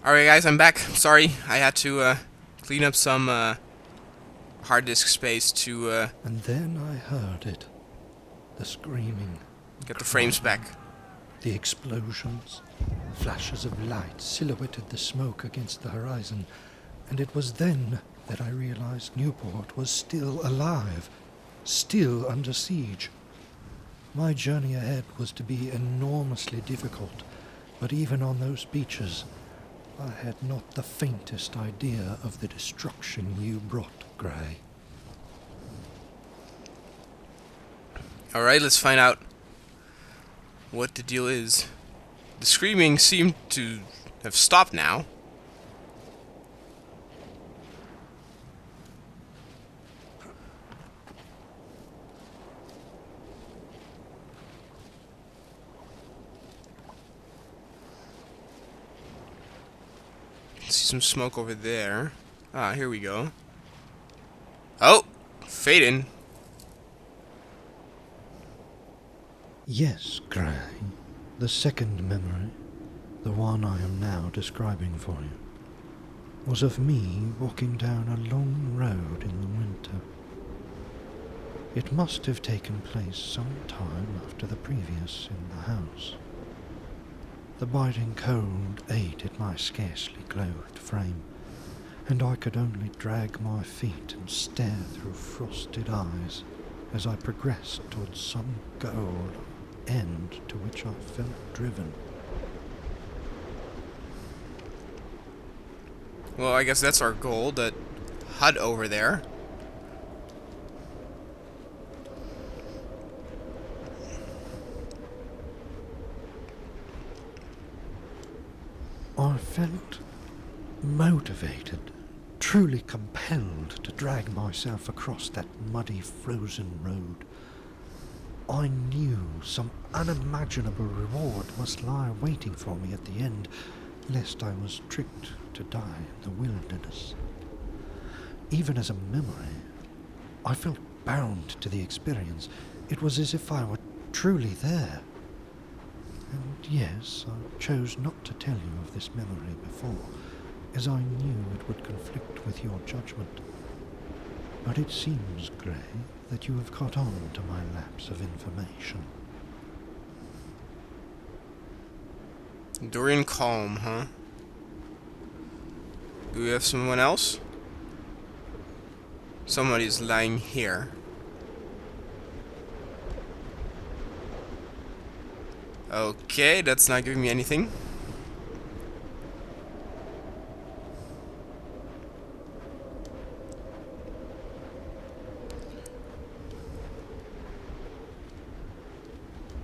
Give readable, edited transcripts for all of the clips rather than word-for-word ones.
Alright guys, I'm back. Sorry, I had to clean up some hard disk space to And then I heard it. The screaming, get the frames back. the explosions, flashes of light silhouetted the smoke against the horizon, and it was then that I realized Newport was still alive, still under siege. My journey ahead was to be enormously difficult, but even on those beaches, I had not the faintest idea of the destruction you brought, Gray. Alright, let's find out what the deal is. The screaming seemed to have stopped now. See some smoke over there. Ah, here we go. Oh! Fading. Yes, Gray. The second memory, the one I am now describing for you, was of me walking down a long road in the winter. It must have taken place some time after the previous in the house. The biting cold ate at my scarcely clothed frame, and I could only drag my feet and stare through frosted eyes as I progressed towards some goal end to which I felt driven. Well, I guess that's our goal, that hut over there. I felt motivated, truly compelled to drag myself across that muddy, frozen road. I knew some unimaginable reward must lie waiting for me at the end, lest I was tricked to die in the wilderness. Even as a memory, I felt bound to the experience. It was as if I were truly there. And yes, I chose not to tell you of this memory before, as I knew it would conflict with your judgment. But it seems, Gray, that you have caught on to my lapse of information. Dorian Calm, huh? Do we have someone else? Somebody's lying here. Okay, that's not giving me anything.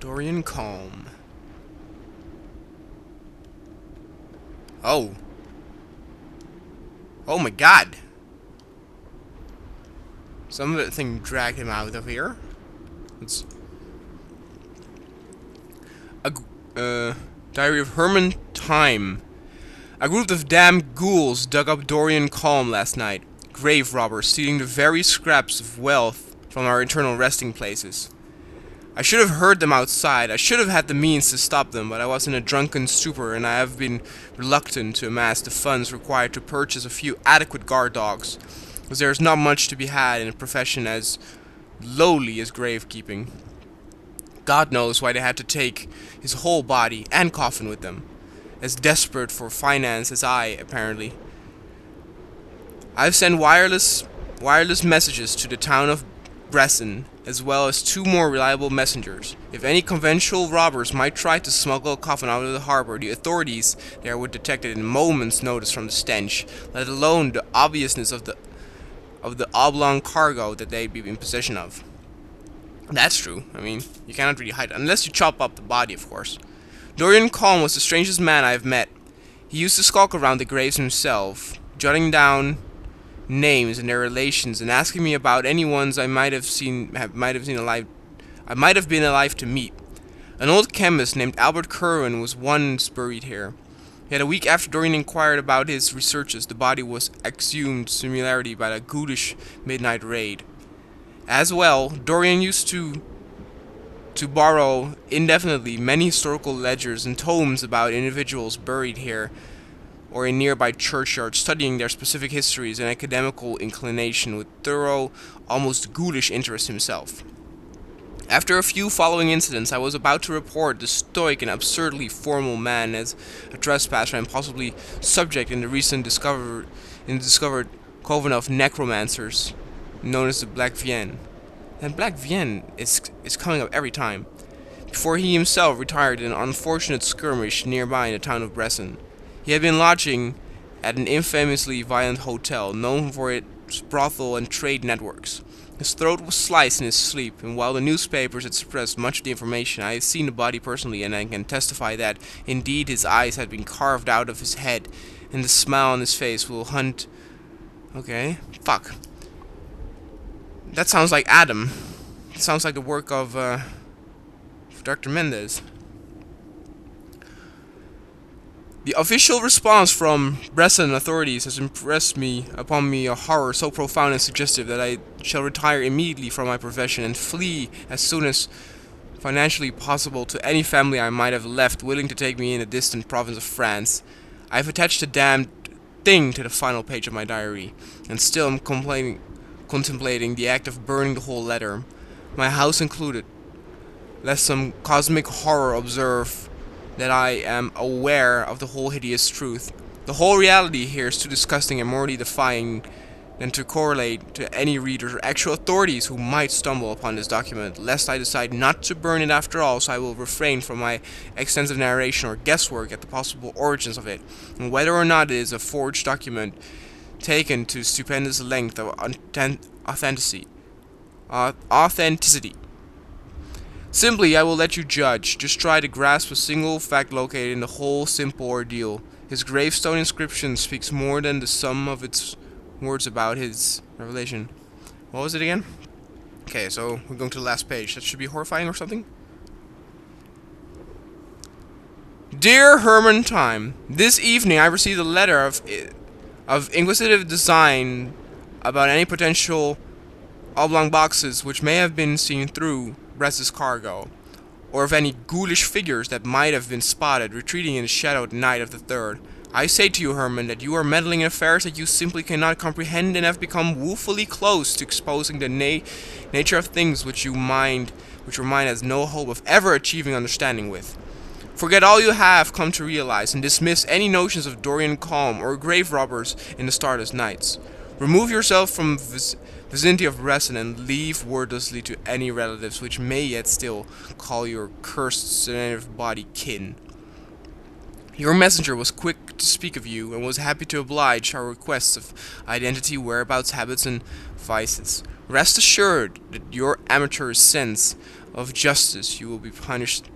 Dorian Calm. Oh. Oh my god. Some of that thing dragged him out of here. It's Diary of Herman Time. A group of damned ghouls dug up Dorian Calm last night. Grave robbers stealing the very scraps of wealth from our eternal resting places. I should have heard them outside. I should have had the means to stop them, but I was in a drunken stupor, and I have been reluctant to amass the funds required to purchase a few adequate guard dogs, as there is not much to be had in a profession as lowly as gravekeeping. God knows why they had to take his whole body and coffin with them, as desperate for finance as I, apparently. I've sent wireless messages to the town of Bresson, as well as 2 more reliable messengers. If any conventional robbers might try to smuggle a coffin out of the harbor, the authorities there would detect it in a moment's notice from the stench, let alone the obviousness of the oblong cargo that they'd be in possession of. That's true. I mean, you cannot really hide it, unless you chop up the body, of course. Dorian Calm was the strangest man I have met. He used to skulk around the graves himself, jotting down names and their relations, and asking me about any ones I might have been alive to meet. An old chemist named Albert Kerwin was once buried here. Yet a week after Dorian inquired about his researches, the body was exhumed similarly by a ghoulish midnight raid. As well, Dorian used to borrow indefinitely many historical ledgers and tomes about individuals buried here, or a nearby churchyard, studying their specific histories and academical inclination with thorough, almost ghoulish interest himself. After a few following incidents, I was about to report the stoic and absurdly formal man as a trespasser and possibly subject in the recent discovered coven of necromancers, known as the Black Vienne. And Black Vienne is coming up every time. Before he himself retired in an unfortunate skirmish nearby in the town of Bresson. He had been lodging at an infamously violent hotel known for its brothel and trade networks. His throat was sliced in his sleep, and while the newspapers had suppressed much of the information, I had seen the body personally, and I can testify that, indeed, his eyes had been carved out of his head, and the smile on his face will hunt... Okay, fuck. That sounds like Adam. It sounds like the work of Dr. Mendez. The official response from Bresson authorities has impressed upon me a horror so profound and suggestive that I shall retire immediately from my profession and flee as soon as financially possible to any family I might have left willing to take me in a distant province of France. I have attached a damned thing to the final page of my diary, and still am contemplating the act of burning the whole letter, my house included, lest some cosmic horror observe that I am aware of the whole hideous truth. The whole reality here is too disgusting and morally defying than to correlate to any readers or actual authorities who might stumble upon this document, lest I decide not to burn it after all, so I will refrain from my extensive narration or guesswork at the possible origins of it, and whether or not it is a forged document taken to stupendous length of authenticity. Simply, I will let you judge. Just try to grasp a single fact located in the whole simple ordeal. His gravestone inscription speaks more than the sum of its words about his revelation. What was it again? Okay, so we're going to the last page. That should be horrifying or something? Dear Herman Time, this evening I received a letter of inquisitive design about any potential oblong boxes which may have been seen through Bress's cargo, or of any ghoulish figures that might have been spotted retreating in the shadowed night of the 3rd. I say to you, Herman, that you are meddling in affairs that you simply cannot comprehend and have become woefully close to exposing the nature of things which your mind has no hope of ever achieving understanding with. Forget all you have come to realize and dismiss any notions of Dorian calm or grave robbers in the starless nights. Remove yourself from vicinity of Bresson and leave wordlessly to any relatives which may yet still call your cursed sedative body kin. Your messenger was quick to speak of you and was happy to oblige our requests of identity, whereabouts, habits, and vices. Rest assured that your amateur sense of justice you will be punished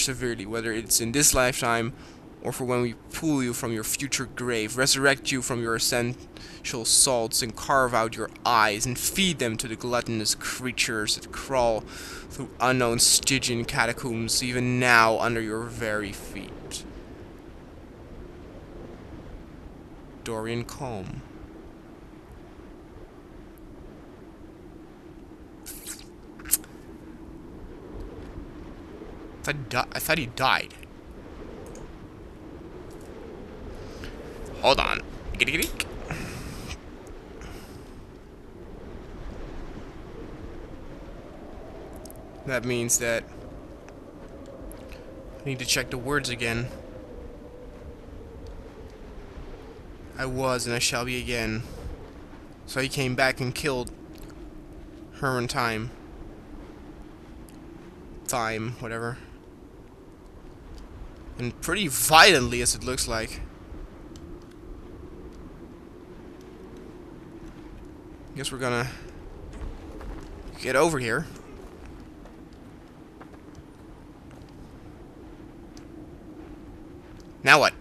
severely, whether it's in this lifetime or for when we pull you from your future grave, resurrect you from your essential salts, and carve out your eyes, and feed them to the gluttonous creatures that crawl through unknown Stygian catacombs, even now under your very feet. Dorian Calm. I thought he died. Hold on. That means that I need to check the words again. I was and I shall be again. So he came back and killed Herman Time, whatever. And pretty violently, as it looks like. Guess we're gonna get over here. Now what?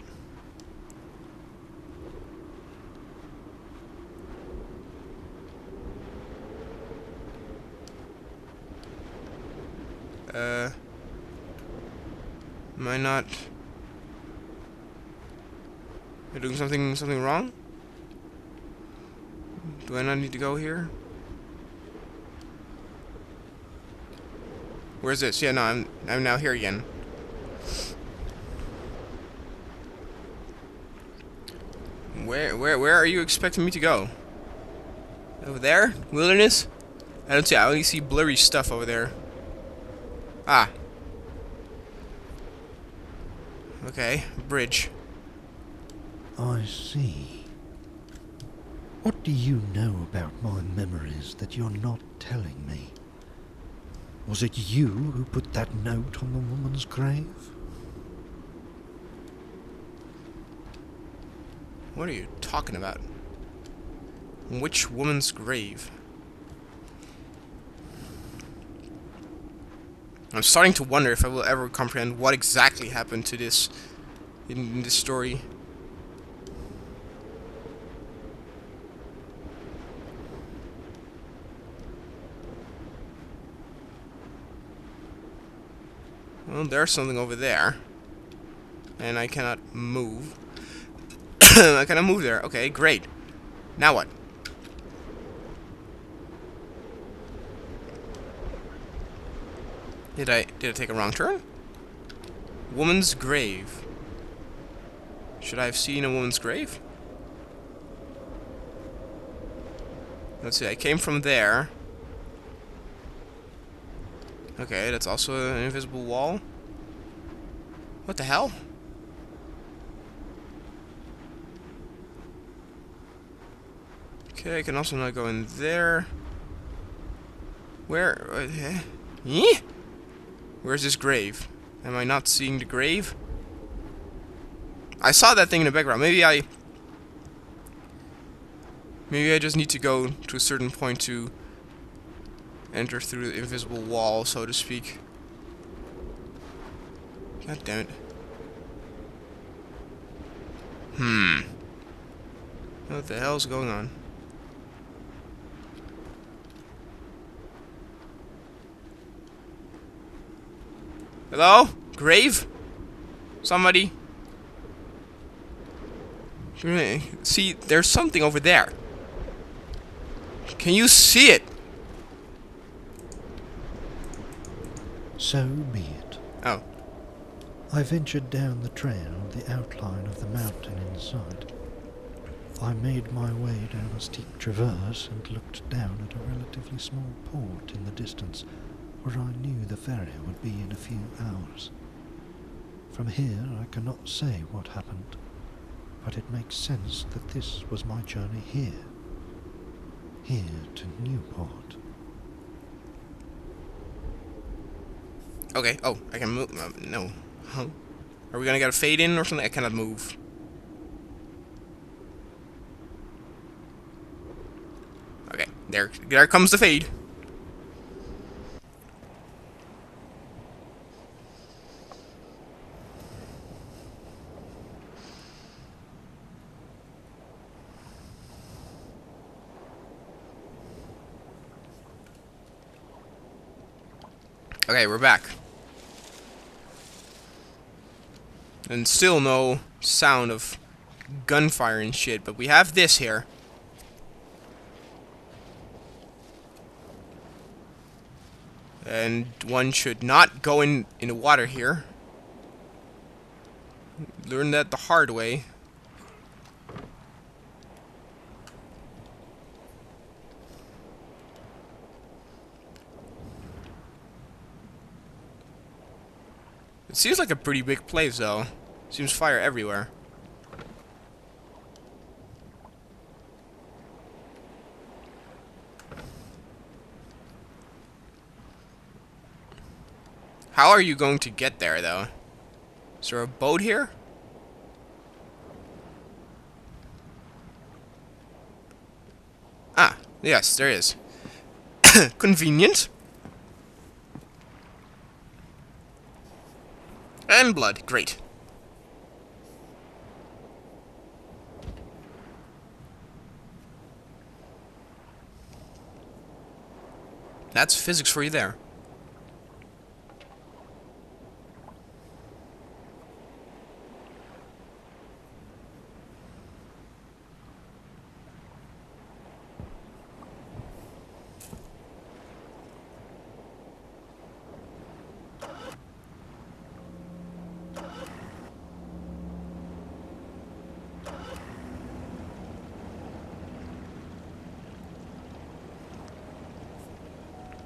Am I not... Am I doing something wrong? Do I not need to go here? Where's this? Yeah, no, I'm now here again. Where are you expecting me to go? Over there? Wilderness? I don't see. I only see blurry stuff over there. Ah. Okay, bridge. I see. What do you know about my memories that you're not telling me? Was it you who put that note on the woman's grave? What are you talking about? Which woman's grave? I'm starting to wonder if I will ever comprehend what exactly happened to this in this story. Well, there's something over there. And I cannot move. I cannot move there. Okay, great. Now what? Did I take a wrong turn? Woman's grave. Should I have seen a woman's grave? Let's see, I came from there. Okay, that's also an invisible wall. What the hell? Okay, I can also not go in there. Where? Eh? Where's this grave? Am I not seeing the grave? I saw that thing in the background. Maybe I just need to go to a certain point to enter through the invisible wall, so to speak. God damn it. What the hell's going on? Hello? Grave? Somebody? See, there's something over there. Can you see it? So be it. Oh. I ventured down the trail, the outline of the mountain in sight. I made my way down a steep traverse and looked down at a relatively small port in the distance, where I knew the ferry would be in a few hours. From here I cannot say what happened, but it makes sense that this was my journey here to Newport. Okay. Oh, I can move. No. Huh? Are we gonna get a fade in or something? I cannot move. Okay. There comes the fade. Okay, we're back. And still no sound of gunfire and shit, but we have this here. And one should not go in the water here. Learned that the hard way. It seems like a pretty big place, though. Seems fire everywhere. How are you going to get there, though? Is there a boat here? Ah, yes, there is. Convenient. And blood. Great. That's physics for you there.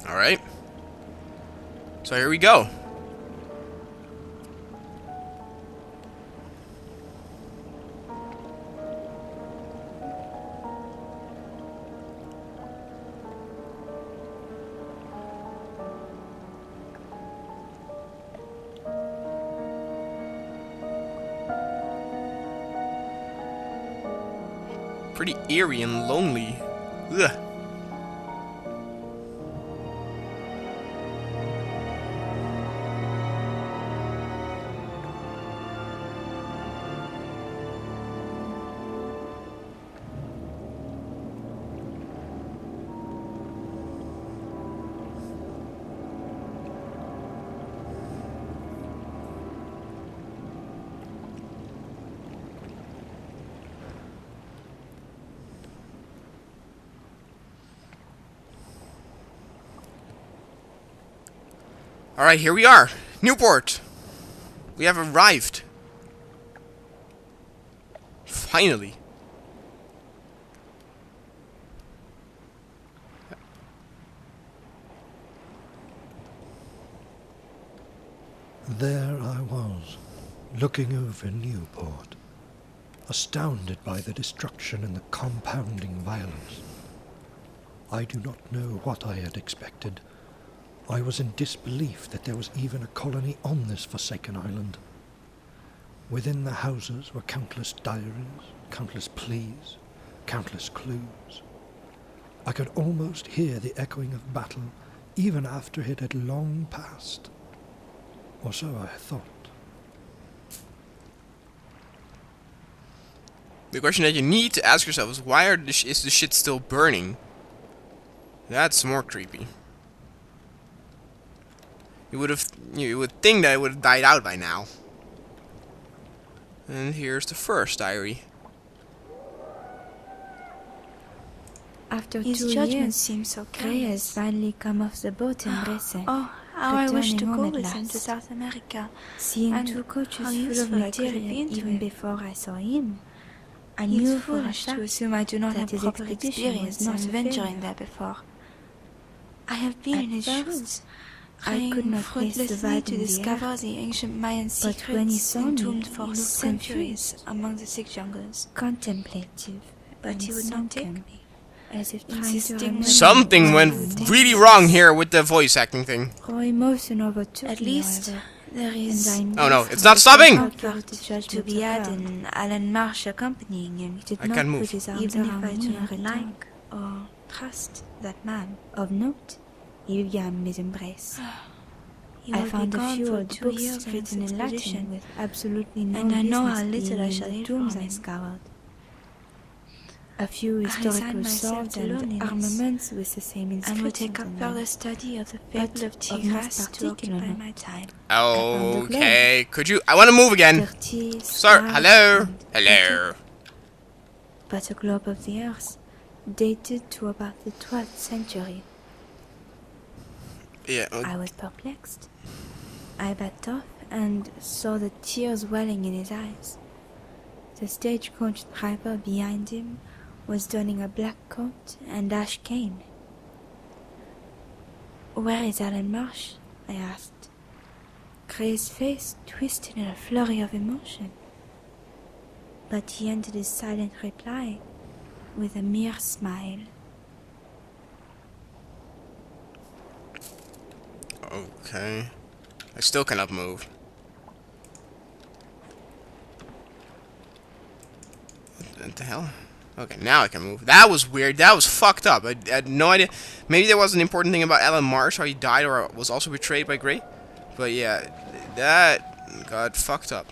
Alright. So here we go. Pretty eerie and lonely. Ugh. Alright, here we are. Newport. We have arrived. Finally. There I was, looking over Newport, astounded by the destruction and the compounding violence. I do not know what I had expected. I was in disbelief that there was even a colony on this forsaken island. Within the houses were countless diaries, countless pleas, countless clues. I could almost hear the echoing of battle even after it had long passed. Or so I thought. The question that you need to ask yourself is why is the shit still burning? That's more creepy. You would think that it would have died out by now. And here's the first diary. After His 2 judgment years, seems so Gray has careless. finally come off the boat in Bresse. Oh, how I wish to returning go home at with him to last. South America. Seeing and 2 coaches how full of useful I could have material been to even him. before I saw him. I He knew is for a foolish to fact assume I do not that have his proper expedition experience was not in a venturing failure. there before. I have been At in his first, shoes, I could trying not face the fruitlessly vibe to in the discover air. the ancient Mayan But when he secrets saw me, entombed he for looked centuries confused. among the thick jungles. Contemplative, But and he would not take sunken, me. as if trying Insisting to remember Something what went I would do. really wrong here with the voice acting thing. Raw emotion overtook At me, least however, there is and I Oh knew no, from it's not the stopping! comfort the to judgment be of had her. in Alan Marsh accompanying him. He did I not can't put move. his arms Even if around I do me and not return. like or trust that man. Of note, il vient mes embraces. He I will found be a gone few for old 2 books years on written his in expedition, Latin with absolutely no and I know business how little being I in shall the hear tombs from I him. scoured. A few I historical resign myself swords to and loneliness, armaments with the same and will inscriptions take up on further them. study of the But fable of of Tigras most to occupy particularly. my time. found the Okay, could you? I want to move again. Dirty, Sir, scarred, hello? and Hello. but a globe of the earth, dated to about the 12th century. Yeah, I was perplexed. I backed off and saw the tears welling in his eyes. The stagecoach driver behind him was donning a black coat and ash cane. "Where is Alan Marsh?" I asked. Gray's face twisted in a flurry of emotion. But he ended his silent reply with a mere smile. okay. I still cannot move. What the hell? Okay, now I can move. That was weird. That was fucked up. I had no idea. Maybe there was an important thing about Alan Marsh, how he died or was also betrayed by Gray. But yeah, that got fucked up.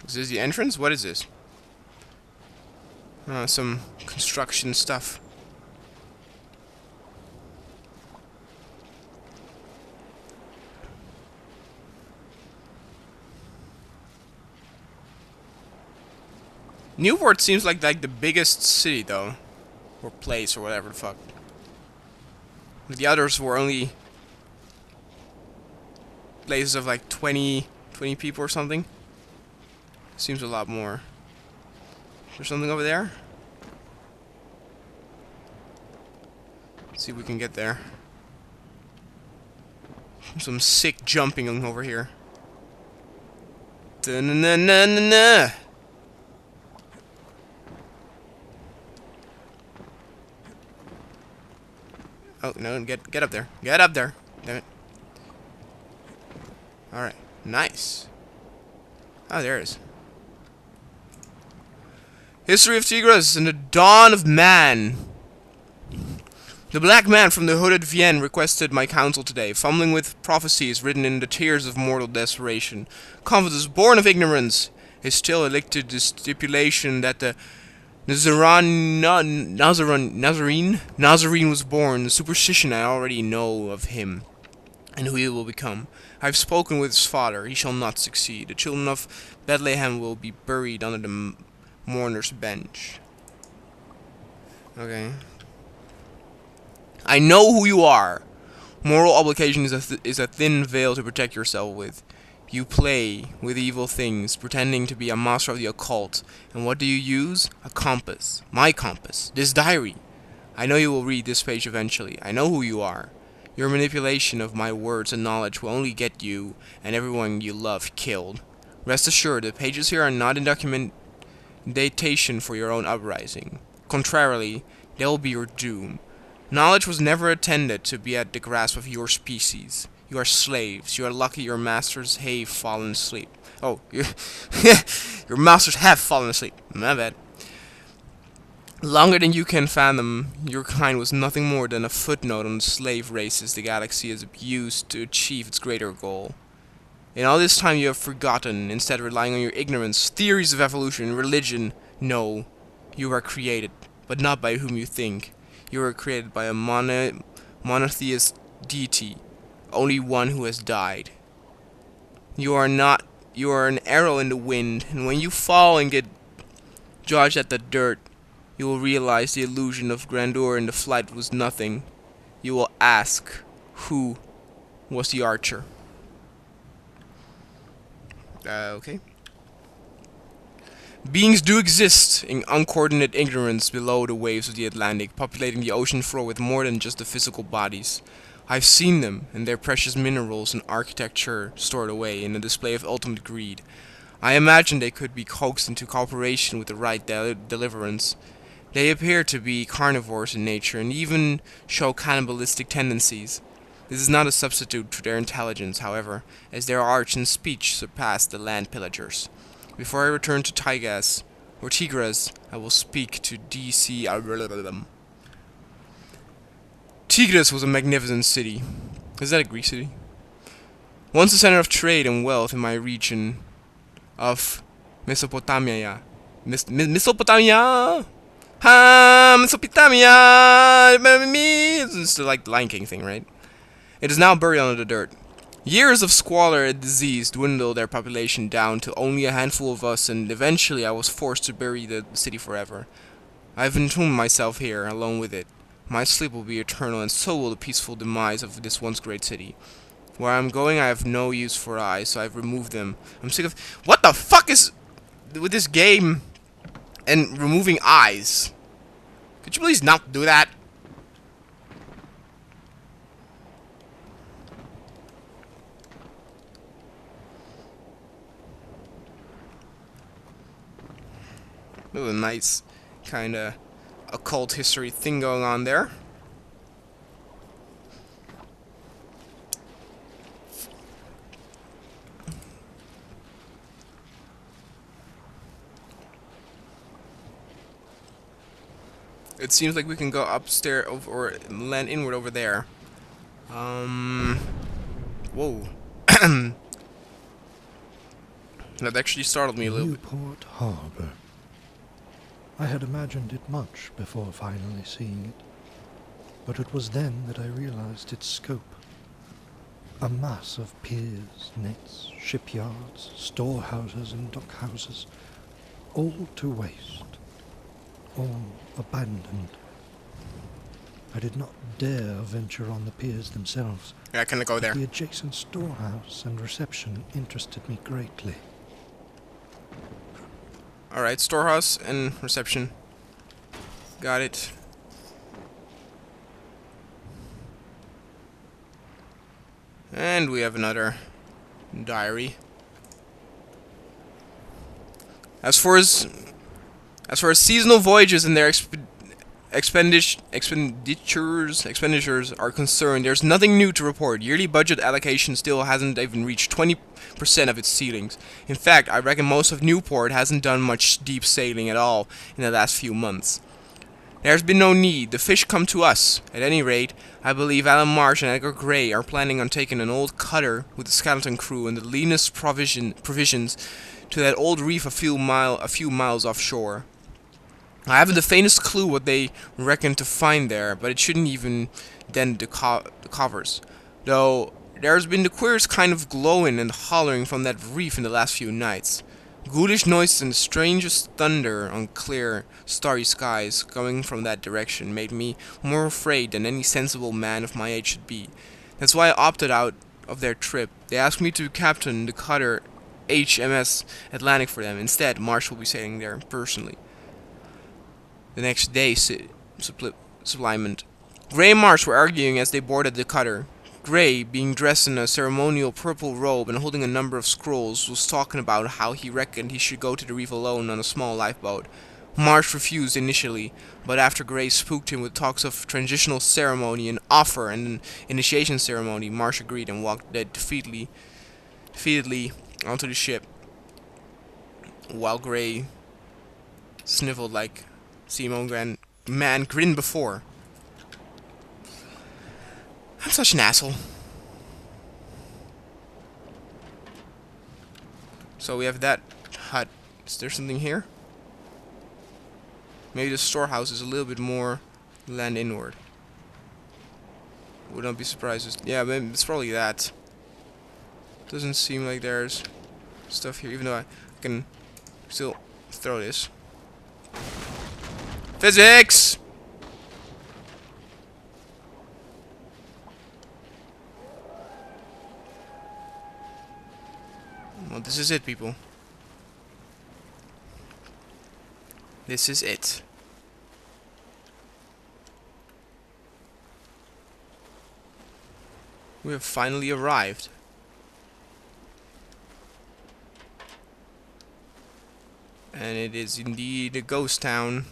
Is this the entrance? What is this? Some construction stuff. Newport seems like the biggest city though, or place or whatever the fuck. The others were only places of like 20 people or something. Seems a lot more. Is there something over there? Let's see if we can get there. Some sick jumping over here. Da-na-na-na-na-na. Oh no! Get up there! Get up there! Damn it! All right, nice. Oh, there it is. History of Tigris and the dawn of man. The black man from the hooded Vienne requested my counsel today, fumbling with prophecies written in the tears of mortal desperation. Confidence born of ignorance. His still elected the stipulation that the Nazarene was born. The superstition I already know of him, and who he will become. I have spoken with his father. He shall not succeed. The children of Bethlehem will be buried under the mourner's bench. Okay. I know who you are. Moral obligation is a thin veil to protect yourself with. You play with evil things, pretending to be a master of the occult. And what do you use? A compass. My compass. This diary. I know you will read this page eventually. I know who you are. Your manipulation of my words and knowledge will only get you and everyone you love killed. Rest assured, the pages here are not in documentation for your own uprising. Contrarily, they will be your doom. Knowledge was never intended to be at the grasp of your species. You are slaves. You are lucky your masters have fallen asleep. Oh, your masters have fallen asleep. My bad. Longer than you can fathom, your kind was nothing more than a footnote on the slave races the galaxy has abused to achieve its greater goal. In all this time you have forgotten, instead relying on your ignorance, theories of evolution, religion. No, you are created, but not by whom you think. You were created by a monotheist deity, only one who has died. You are an arrow in the wind, and when you fall and get judged at the dirt, you will realize the illusion of grandeur in the flight was nothing. You will ask, who was the archer? Okay. Beings do exist in uncoordinated ignorance below the waves of the Atlantic, populating the ocean floor with more than just the physical bodies. I've seen them, and their precious minerals and architecture stored away in a display of ultimate greed. I imagine they could be coaxed into cooperation with the right deliverance. They appear to be carnivores in nature, and even show cannibalistic tendencies. This is not a substitute for their intelligence, however, as their arts and speech surpass the land pillagers. Before I return to Tigris, I will speak to DC. Tigris was a magnificent city. Is that a Greek city? Once the center of trade and wealth in my region of Mesopotamia. Mesopotamia! Ha! Mesopotamia! It's like the Lion King thing, right? It is now buried under the dirt. Years of squalor and disease dwindled their population down to only a handful of us, and eventually I was forced to bury the city forever. I have entombed myself here, alone with it. My sleep will be eternal, and so will the peaceful demise of this once great city. Where I'm going, I have no use for eyes, so I've removed them. I'm sick of... What the fuck is with this game and removing eyes? Could you please not do that? Little nice kind of occult history thing going on there. It seems like we can go upstairs or land inward over there. Whoa. That actually startled me a little bit. Newport Harbor. I had imagined it much before finally seeing it, but it was then that I realized its scope. A mass of piers, nets, shipyards, storehouses and dockhouses, all to waste, all abandoned. I did not dare venture on the piers themselves. Yeah, I cannot go there. The adjacent storehouse and reception interested me greatly. Alright, storehouse and reception. Got it. And we have another diary. As far as seasonal voyages and their expenditures are concerned, there's nothing new to report. Yearly budget allocation still hasn't even reached 20% of its ceilings. In fact, I reckon most of Newport hasn't done much deep sailing at all in the last few months. There's been no need. The fish come to us. At any rate, I believe Alan Marsh and Edgar Gray are planning on taking an old cutter with a skeleton crew and the leanest provisions to that old reef a few miles offshore. I haven't the faintest clue what they reckon to find there, but it shouldn't even dent the covers. Though there's been the queerest kind of glowing and hollering from that reef in the last few nights. Ghoulish noises and the strangest thunder on clear, starry skies coming from that direction made me more afraid than any sensible man of my age should be. That's why I opted out of their trip. They asked me to captain the cutter HMS Atlantic for them. Instead, Marsh will be sailing there personally. The next day, supplement. Gray and Marsh were arguing as they boarded the cutter. Gray, being dressed in a ceremonial purple robe and holding a number of scrolls, was talking about how he reckoned he should go to the reef alone on a small lifeboat. Marsh refused initially, but after Gray spooked him with talks of transitional ceremony, an offer, and an initiation ceremony, Marsh agreed and walked defeatedly onto the ship, while Gray sniffled like Simon Man grinned before. I'm such an asshole. So we have that hut. Is there something here? Maybe the storehouse is a little bit more land inward. Would not be surprised. Yeah, maybe it's probably that. Doesn't seem like there's stuff here, even though I can still throw this. Physics! Well, this is it, people. This is it. We have finally arrived. And it is indeed a ghost town.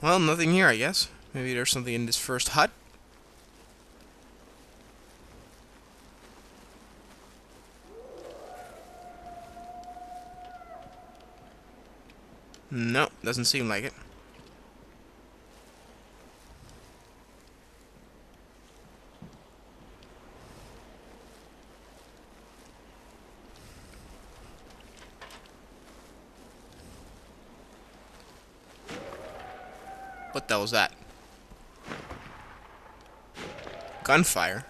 Well, nothing here, I guess. Maybe there's something in this first hut. No, doesn't seem like it. What the hell was that? Gunfire?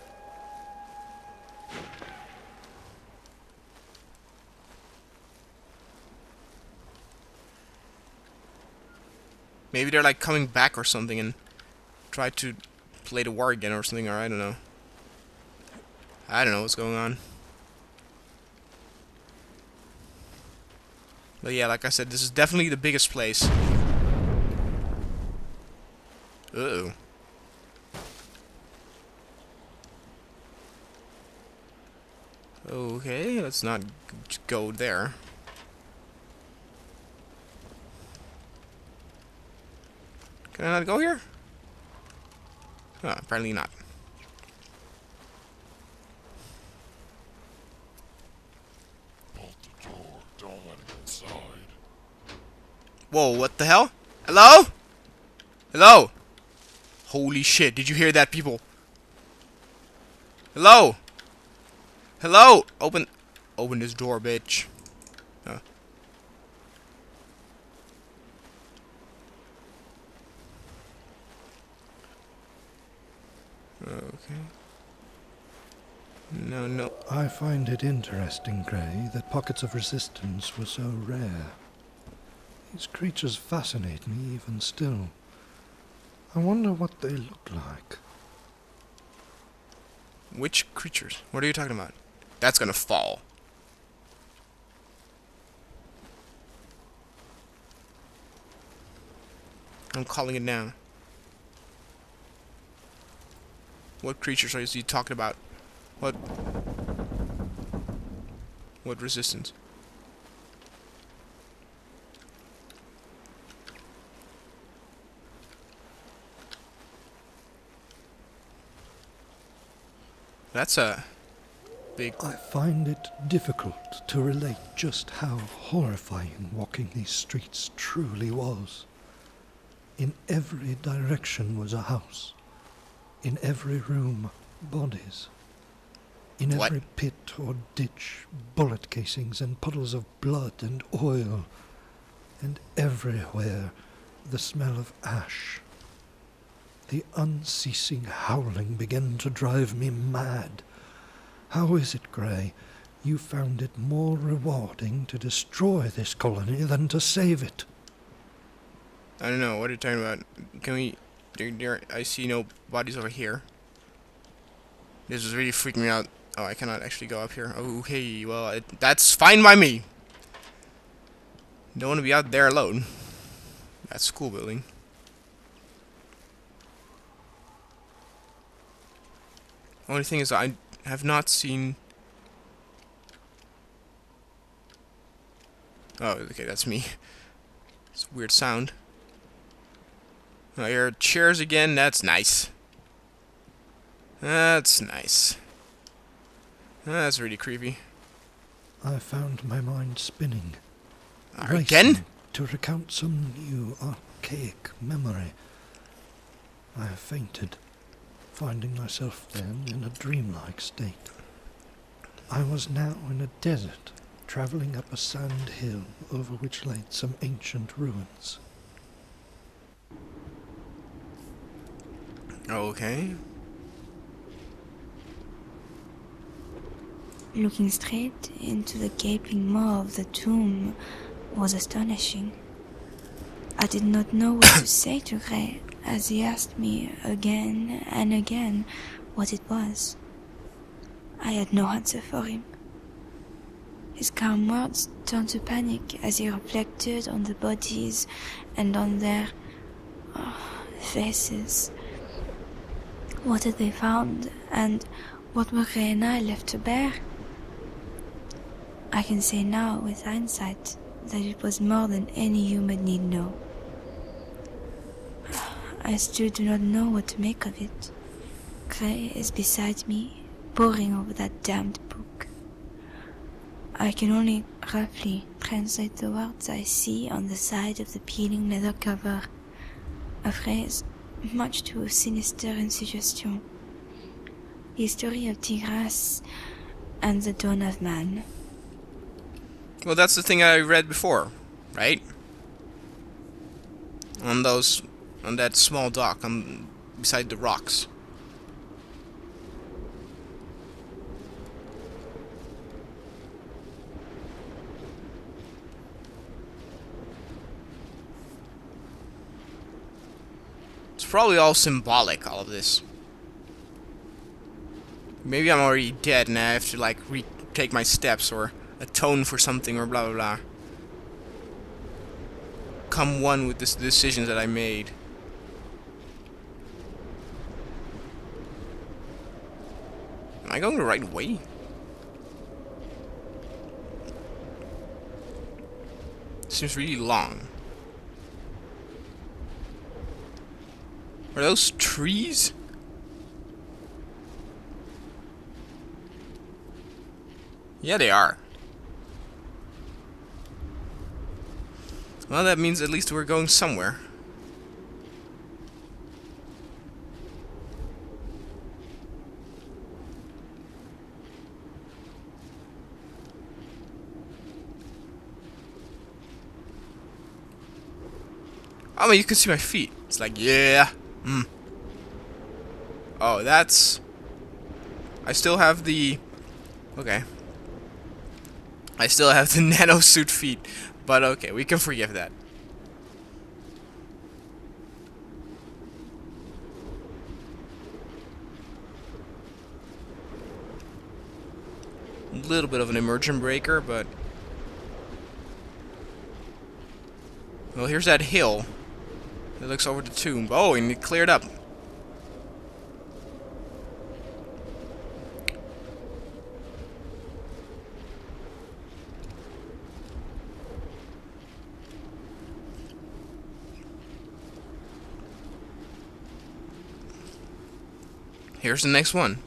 Maybe they're like coming back or something and try to play the war again or something, or I don't know. I don't know what's going on. But yeah, like I said, this is definitely the biggest place. Uh-oh. Okay, let's not go there. Can I not go here? Oh, apparently not. Bolt the door. Don't let him inside. Whoa, what the hell? Hello? Hello? Holy shit, did you hear that, people? Hello? Hello? Open this door, bitch. Okay. No, no. I find it interesting, Gray, that pockets of resistance were so rare. These creatures fascinate me even still. I wonder what they look like. Which creatures? What are you talking about? That's gonna fall. I'm calling it now. What creatures are you talking about? What resistance? That's a big... I find it difficult to relate just how horrifying walking these streets truly was. In every direction was a house. In every room, bodies. In What? every pit or ditch, bullet casings and puddles of blood and oil. And everywhere, the smell of ash. The unceasing howling began to drive me mad. How is it, Gray, you found it more rewarding to destroy this colony than to save it? I don't know. What are you talking about? Can we... I see no bodies over here. This is really freaking me out. Oh, I cannot actually go up here. Okay, well, that's fine by me. Don't want to be out there alone. That school building. Only thing is, I have not seen... Oh, okay, that's me. It's a weird sound. Oh, here are chairs again. That's nice. That's nice. That's really creepy. I found my mind spinning. Again? Racing to recount some new archaic memory. I have fainted, finding myself then in a dreamlike state. I was now in a desert, travelling up a sand hill over which lay some ancient ruins. Okay. Looking straight into the gaping maw of the tomb was astonishing. I did not know what to say to Gray as he asked me again and again what it was. I had no answer for him. His calm words turned to panic as he reflected on the bodies and on their faces. What had they found, and what were Gray and I left to bear? I can say now, with hindsight, that it was more than any human need know. I still do not know what to make of it. Gray is beside me, poring over that damned book. I can only roughly translate the words I see on the side of the peeling leather cover. A phrase much too sinister in suggestion. The history of Tigras and the dawn of man. Well, that's the thing I read before, right? On that small dock, beside the rocks. It's probably all symbolic, all of this. Maybe I'm already dead and I have to, like, retake my steps or atone for something or blah blah blah. Come one with the decisions that I made. Am I going the right way? Seems really long. Are those trees? Yeah, they are. Well, that means at least we're going somewhere. Oh, man, you can see my feet. It's like, yeah. Oh, that's... I still have the... Okay. I still have the nanosuit feet. But okay, we can forgive that. A little bit of an immersion breaker, but... Well, here's that hill. It looks over the tomb. Oh, and it cleared up. Here's the next one.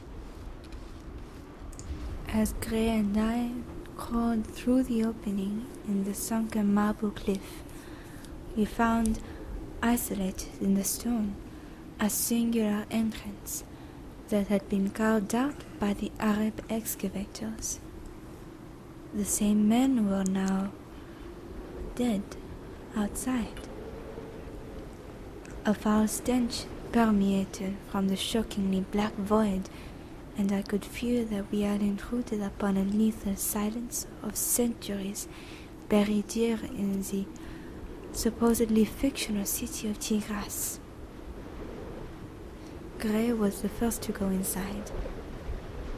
As Gray and I crawled through the opening in the sunken marble cliff, we found, isolated in the stone, a singular entrance that had been carved out by the Arab excavators. The same men were now dead outside. A foul stench permeated from the shockingly black void, and I could feel that we had intruded upon a lethal silence of centuries buried here in the supposedly fictional city of Tigras. Gray was the first to go inside.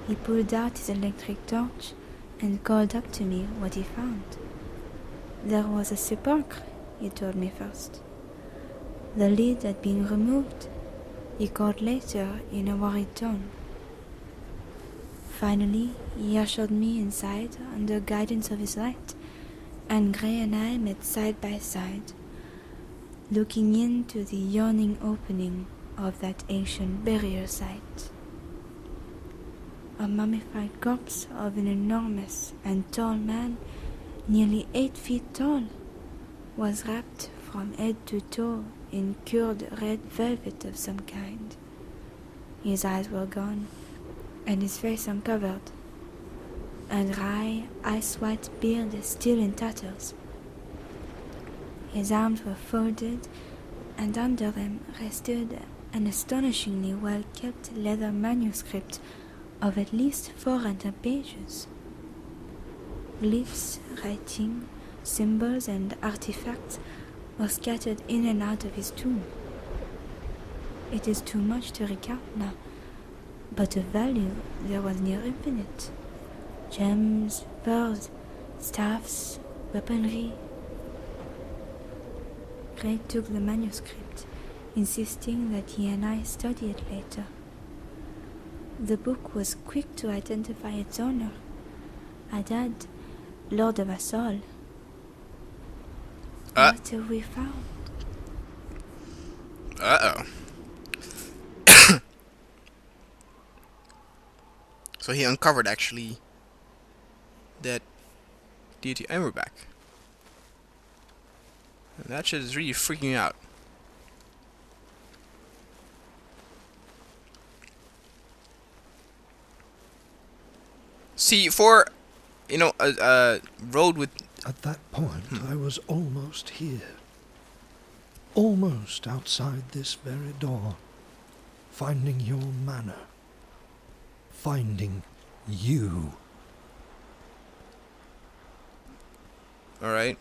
He pulled out his electric torch and called up to me what he found. There was a sepulchre, he told me first. The lid had been removed, he called later in a worried tone. Finally, he ushered me inside under guidance of his light, and Gray and I met side by side, looking into the yawning opening of that ancient burial site. A mummified corpse of an enormous and tall man, nearly 8 feet tall, was wrapped from head to toe in cured red velvet of some kind. His eyes were gone, and his face uncovered. A dry, ice-white beard still in tatters. His arms were folded, and under them rested an astonishingly well-kept leather manuscript of at least 400 pages. Glyphs, writing, symbols, and artifacts were scattered in and out of his tomb. It is too much to recount now, but of value there was near infinite. Gems, pearls, staffs, weaponry. Gray took the manuscript, insisting that he and I study it later. The book was quick to identify its owner, Adad, Lord of us all. What have we found? Uh-oh. So he uncovered, actually, that deity. And we're back. And that shit is really freaking out. See, for, you know, a road with... At that point, I was almost here. Almost outside this very door. Finding your manor. Finding you. Alright.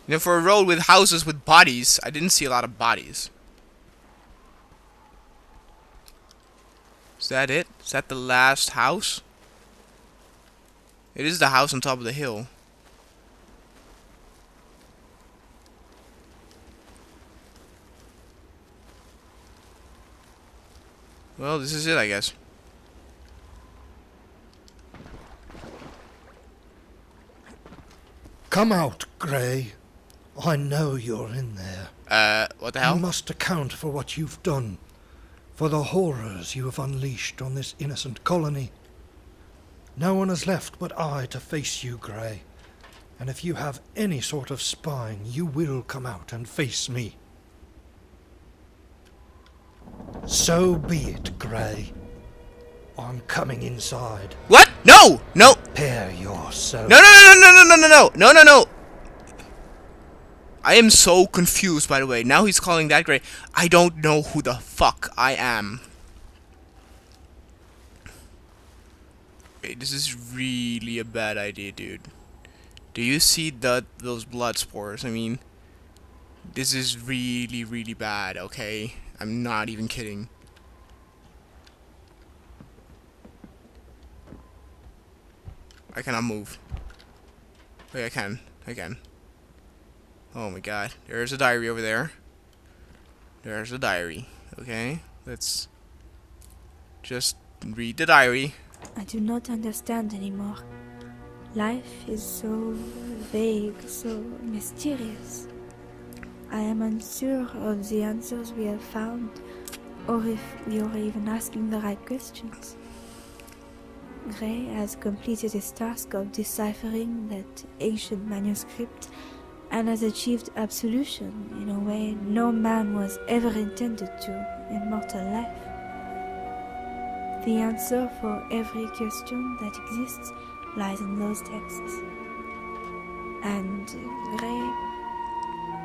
You know, for a road with houses with bodies, I didn't see a lot of bodies. Is that it? Is that the last house? It is the house on top of the hill. Well, this is it, I guess. Come out, Gray. I know you're in there. What the hell? You must account for what you've done. For the horrors you have unleashed on this innocent colony. No one is left but I to face you, Gray. And if you have any sort of spine, you will come out and face me. So be it, Gray. I'm coming inside. What? No! No! Prepare yourself. No, no, no, no, no, no, no, no, no, no, no! I am so confused, by the way. Now he's calling that Gray. I don't know who the fuck I am. Okay, this is really a bad idea, dude. Do you see those blood spores? I mean, this is really, really bad, okay? I'm not even kidding. I cannot move. Wait, I can. I can. Oh my god. There's a diary over there. There's a diary. Okay, let's just read the diary. I do not understand anymore. Life is so vague, so mysterious. I am unsure of the answers we have found, or if we are even asking the right questions. Gray has completed his task of deciphering that ancient manuscript and has achieved absolution in a way no man was ever intended to in mortal life. The answer for every question that exists lies in those texts. And Gray,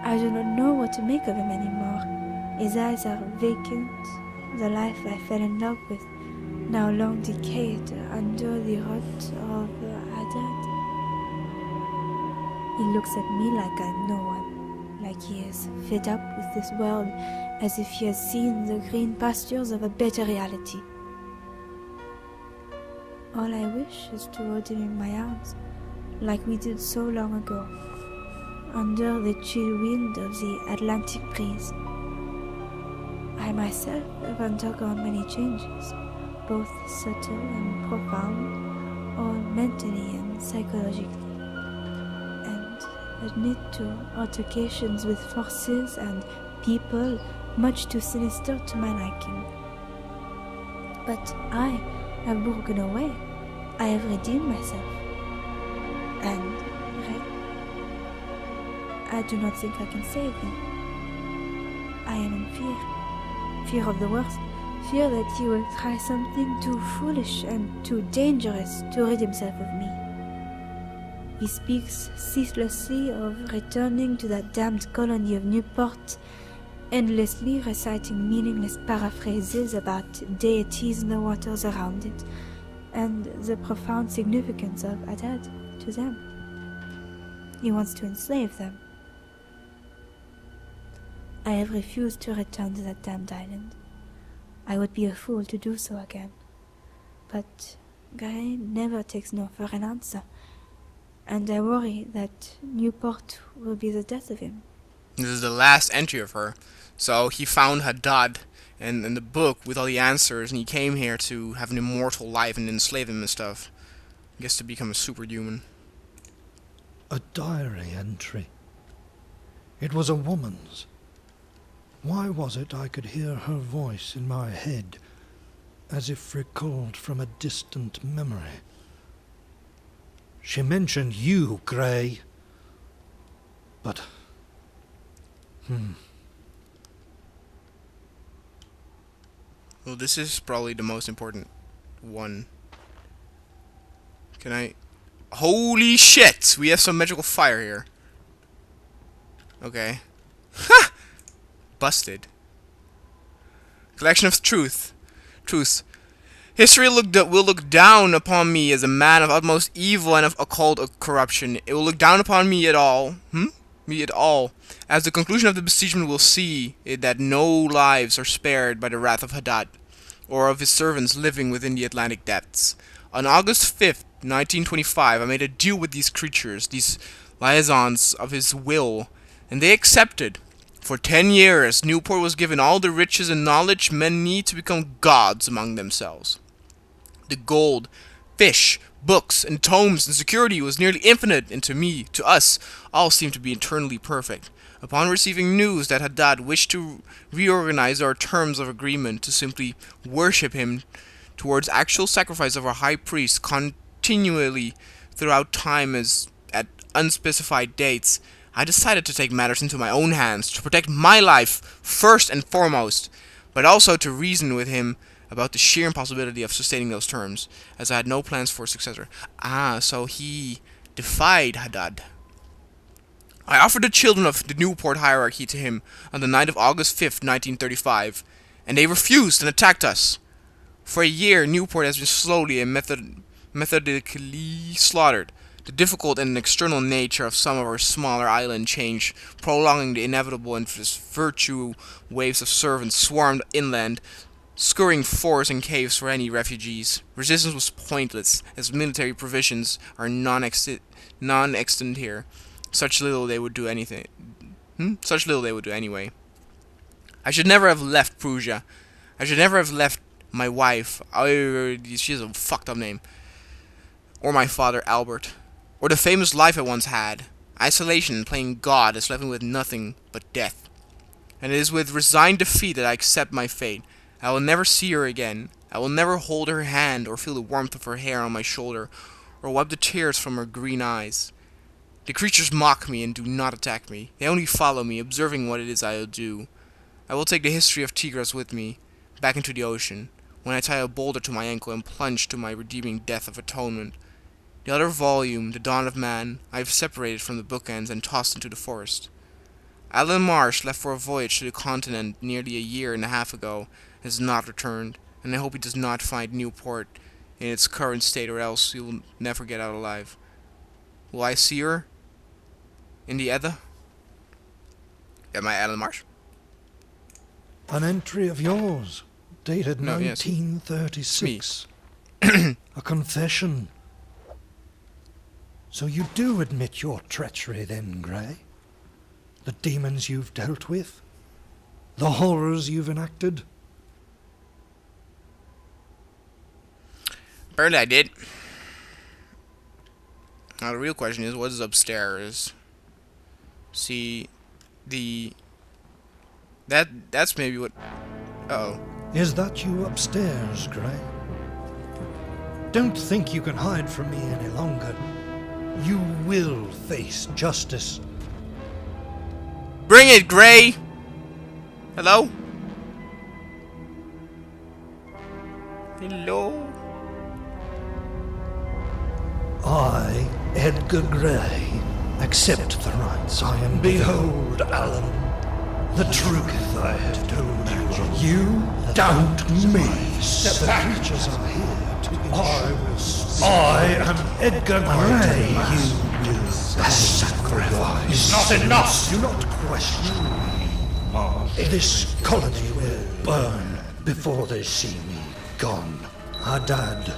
I do not know what to make of him anymore. His eyes are vacant. The life I fell in love with now long decayed under the rot of Haddad. He looks at me like I'm no one, like he is fed up with this world, as if he has seen the green pastures of a better reality. All I wish is to hold him in my arms, like we did so long ago, under the chill wind of the Atlantic breeze. I myself have undergone many changes, both subtle and profound, all mentally and psychologically, and admit to altercations with forces and people much too sinister to my liking. But I have broken away. I have redeemed myself. And I do not think I can save him. I am in fear. Fear of the worst. Fear that he will try something too foolish and too dangerous to rid himself of me. He speaks ceaselessly of returning to that damned colony of Newport, endlessly reciting meaningless paraphrases about deities in the waters around it, and the profound significance of Haddad to them. He wants to enslave them. I have refused to return to that damned island. I would be a fool to do so again. But Gray never takes no for an answer, and I worry that Newport will be the death of him. This is the last entry of her. So he found Haddad and the book with all the answers, and he came here to have an immortal life and enslave him and stuff. I guess to become a superhuman. A diary entry. It was a woman's. Why was it I could hear her voice in my head, as if recalled from a distant memory? She mentioned you, Gray. But... Well, this is probably the most important one. Can I... Holy shit! We have some magical fire here. Okay. Ha! Busted. Collection of truth. History will look down upon me as a man of utmost evil and of occult corruption. It will look down upon me at all. Me at all. As the conclusion of the besiegement will see that no lives are spared by the wrath of Haddad, or of his servants living within the Atlantic depths. On August 5th, 1925, I made a deal with these creatures, these liaisons of his will, and they accepted. For 10 years, Newport was given all the riches and knowledge men need to become gods among themselves. The gold, fish, books, and tomes and security was nearly infinite, and to us, all seemed to be eternally perfect. Upon receiving news that Haddad wished to reorganize our terms of agreement to simply worship him towards actual sacrifice of our high priest continually throughout time as at unspecified dates, I decided to take matters into my own hands, to protect my life first and foremost, but also to reason with him about the sheer impossibility of sustaining those terms, as I had no plans for a successor. So he defied Haddad. I offered the children of the Newport hierarchy to him on the night of August 5th, 1935, and they refused and attacked us. For a year, Newport has been slowly and methodically slaughtered. The difficult and external nature of some of our smaller island changed, prolonging the inevitable, and this virtue waves of servants swarmed inland, scouring forests and caves for any refugees. Resistance was pointless, as military provisions are non-extant here. Such little they would do anything. Such little they would do anyway. I should never have left Prussia. I should never have left my wife. She has a fucked up name. Or my father, Albert. Or the famous life I once had. Isolation and playing God has left me with nothing but death. And it is with resigned defeat that I accept my fate. I will never see her again. I will never hold her hand or feel the warmth of her hair on my shoulder, or wipe the tears from her green eyes. The creatures mock me and do not attack me. They only follow me, observing what it is I will do. I will take the history of Tigris with me, back into the ocean, when I tie a boulder to my ankle and plunge to my redeeming death of atonement. The other volume, The Dawn of Man, I have separated from the bookends and tossed into the forest. Alan Marsh left for a voyage to the continent nearly a year and a half ago, and has not returned, and I hope he does not find Newport in its current state, or else he will never get out alive. Will I see her in the Edda? Am I Alan Marsh? An entry of yours, dated No, yes. 1936. A confession. So you do admit your treachery then, Grey? The demons you've dealt with? The horrors you've enacted? Apparently I did. Now the real question is, what is upstairs? See, that's maybe what... Uh-oh. Is that you upstairs, Grey? Don't think you can hide from me any longer. You will face justice. Bring it, Gray! Hello? Hello? I, Edgar Grey, accept the rights I am. Behold, Alan, the truth I have told you. You doubt me. The creatures are here to I am Edgar Grey. You will sacrifice. Not enough. Do not question me. This colony will burn before they see me gone. Haddad,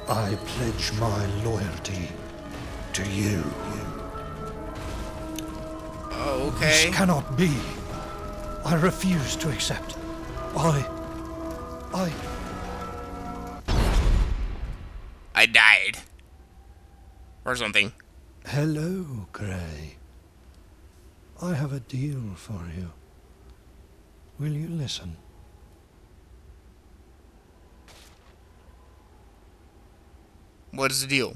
I pledge my loyalty to you. Okay. This cannot be. I refuse to accept. I died. Or something. Hello, Grey. I have a deal for you. Will you listen? What is the deal?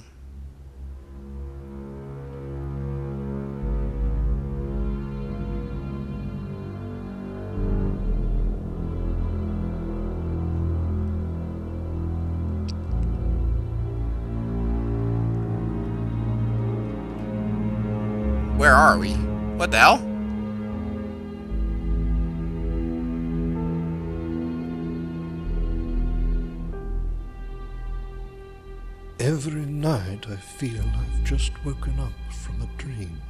Where are we? What the hell? Every night I feel I've just woken up from a dream.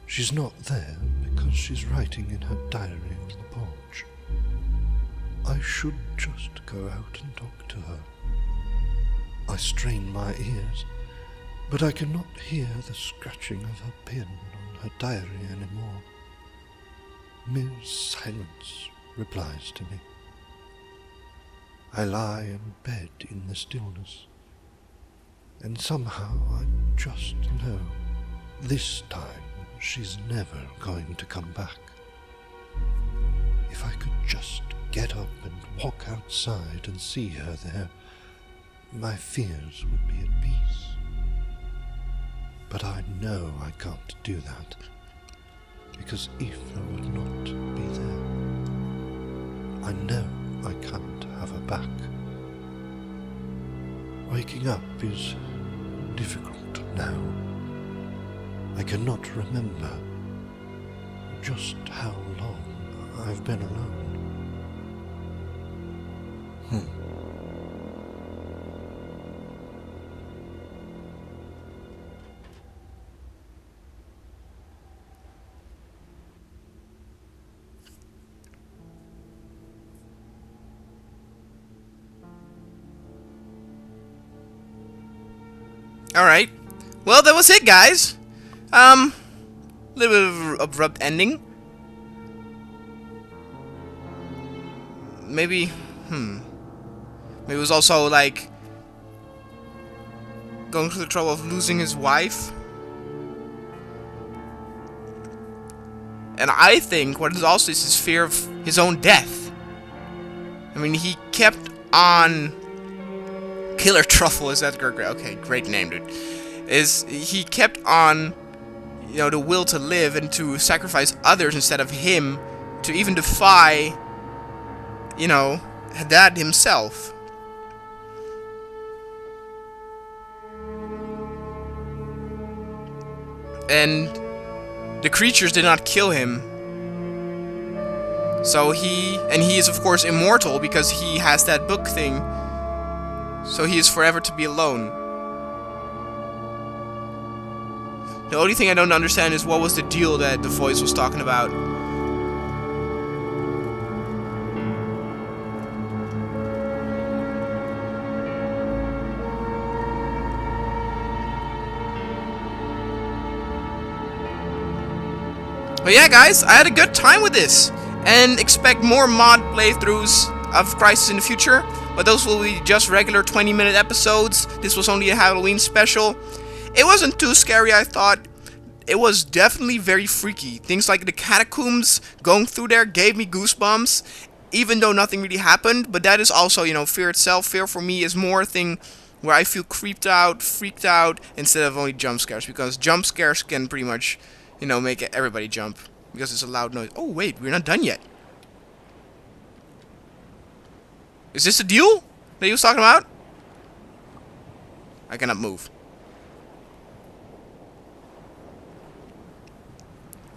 She's not there because she's writing in her diary on the porch. I should just go out and talk to her. I strain my ears, but I cannot hear the scratching of her pen on her diary anymore. Mere silence replies to me. I lie in bed in the stillness, and somehow I just know this time she's never going to come back. If I could just get up and walk outside and see her there, my fears would be at peace. But I know I can't do that, because Aoife would not be there. I know I can't have her back. Waking up is difficult now. I cannot remember just how long I've been alone. Alright. Well, that was it, guys. Little bit of an abrupt ending. Maybe, maybe it was also like going through the trouble of losing his wife. And I think what is also is his fear of his own death. I mean, he kept on... Killer Truffle, is that great? Okay, great name, dude. He kept on, you know, the will to live and to sacrifice others instead of him to even defy, you know, Dad himself. And the creatures did not kill him. So he is of course immortal because he has that book thing. So he is forever to be alone. The only thing I don't understand is what was the deal that the voice was talking about. But yeah, guys, I had a good time with this. And expect more mod playthroughs of Crysis in the future. But those will be just regular 20-minute episodes. This was only a Halloween special. It wasn't too scary, I thought. It was definitely very freaky. Things like the catacombs going through there gave me goosebumps. Even though nothing really happened. But that is also, you know, fear itself. Fear for me is more a thing where I feel creeped out, freaked out, instead of only jump scares. Because jump scares can pretty much, you know, make everybody jump. Because it's a loud noise. Oh, wait, we're not done yet. Is this the deal that he was talking about? I cannot move.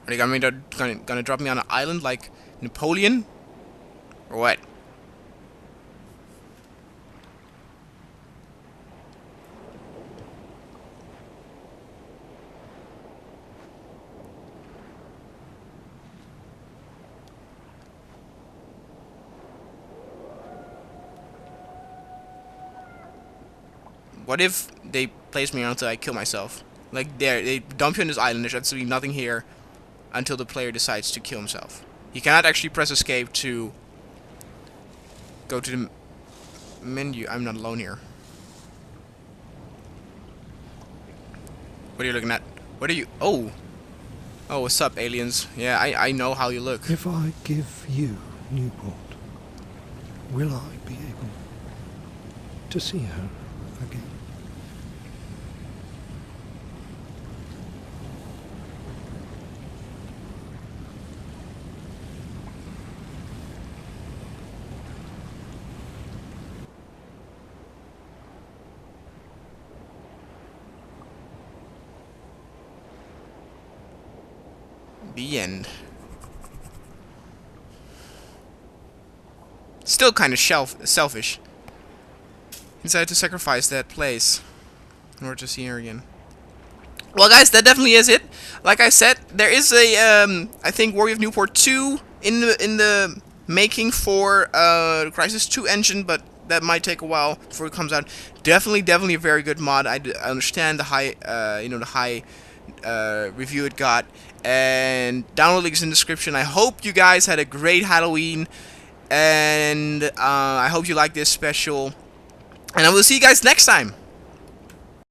Are they gonna drop me on an island like Napoleon? Or what? What if they place me until I kill myself? Like, they dump you on this island, there's absolutely nothing here until the player decides to kill himself. You cannot actually press escape to go to the menu. I'm not alone here. What are you looking at? What are you... Oh! Oh, what's up, aliens? Yeah, I know how you look. If I give you Newport, will I be able to see her again? The end. Still kind of selfish. He decided to sacrifice that place in order to see her again. Well, guys, that definitely is it. Like I said, there is a I think Warrior of Newport 2 in the making for the Crysis 2 engine, but that might take a while before it comes out. Definitely a very good mod. I understand the high the high review it got, and download link is in the description. I hope you guys had a great Halloween, and I hope you like this special, and I will see you guys next time.